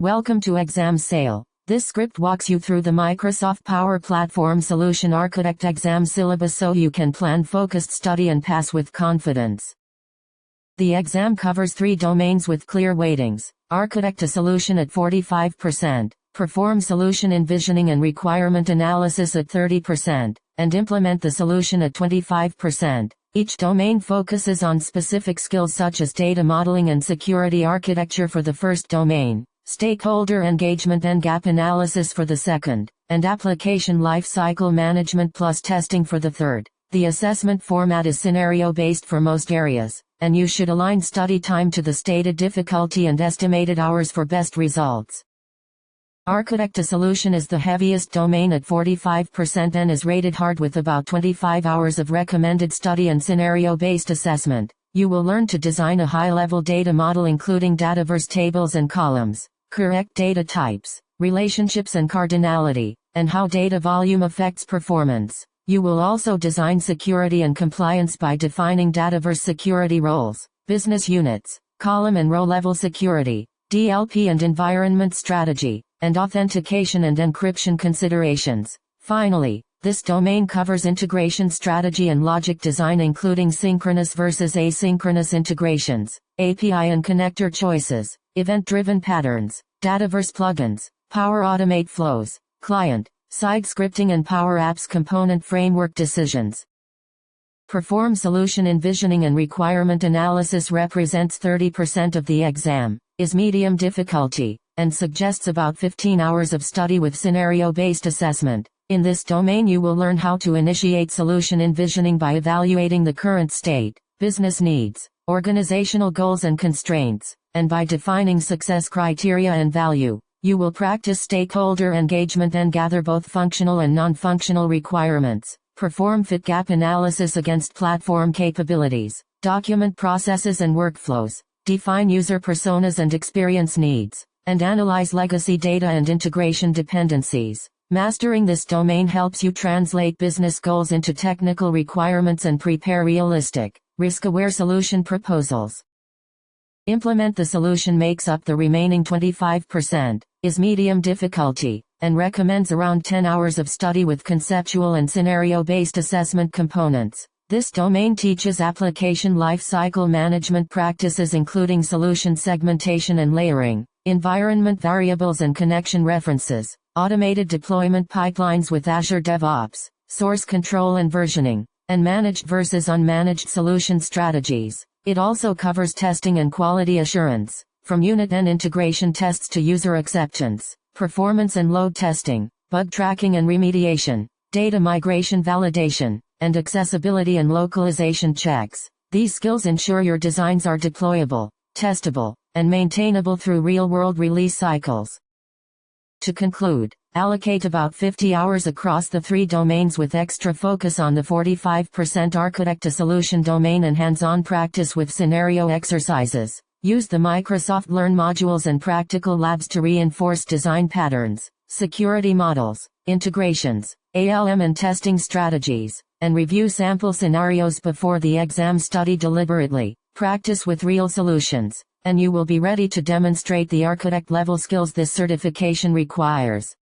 Welcome to Exam Sale. This script walks you through the Microsoft Power Platform Solution Architect exam syllabus so you can plan focused study and pass with confidence. The exam covers 3 domains with clear weightings: Architect a solution at 45%, Perform solution envisioning and requirement analysis at 30%, and Implement the solution at 25%. Each domain focuses on specific skills such as data modeling and security architecture for the first domain, stakeholder engagement and gap analysis for the second, and application lifecycle management plus testing for the third. The assessment format is scenario-based for most areas, and you should align study time to the stated difficulty and estimated hours for best results. Architect a solution is the heaviest domain at 45% and is rated hard with about 25 hours of recommended study and scenario-based assessment. You will learn to design a high-level data model including dataverse tables and columns, correct data types, relationships and cardinality, and how data volume affects performance. You will also design security and compliance by defining dataverse security roles, business units, column and row level security, DLP and environment strategy, and authentication and encryption considerations. Finally, this domain covers integration strategy and logic design including synchronous versus asynchronous integrations, API and connector choices, event-driven patterns, Dataverse plugins, Power Automate flows, client, side scripting and Power Apps component framework decisions. Perform solution envisioning and requirement analysis represents 30% of the exam, is medium difficulty, and suggests about 15 hours of study with scenario-based assessment. In this domain you will learn how to initiate solution envisioning by evaluating the current state, business needs, organizational goals and constraints, and by defining success criteria and value. You will practice stakeholder engagement and gather both functional and non-functional requirements, perform fit gap analysis against platform capabilities, document processes and workflows, define user personas and experience needs, and analyze legacy data and integration dependencies. Mastering this domain helps you translate business goals into technical requirements and prepare realistic, risk-aware solution proposals. Implement the solution makes up the remaining 25%, is medium difficulty, and recommends around 10 hours of study with conceptual and scenario-based assessment components. This domain teaches application lifecycle management practices including solution segmentation and layering, environment variables and connection references, automated deployment pipelines with Azure DevOps, source control and versioning, and managed versus unmanaged solution strategies. It also covers testing and quality assurance, from unit and integration tests to user acceptance, performance and load testing, bug tracking and remediation, data migration validation, and accessibility and localization checks. These skills ensure your designs are deployable, testable, and maintainable through real-world release cycles. To conclude, allocate about 50 hours across the 3 domains with extra focus on the 45% architect a solution domain and hands-on practice with scenario exercises. Use the Microsoft Learn modules and practical labs to reinforce design patterns, security models, integrations, ALM and testing strategies, and review sample scenarios before the exam. Study deliberately, practice with real solutions, and you will be ready to demonstrate the architect level skills this certification requires.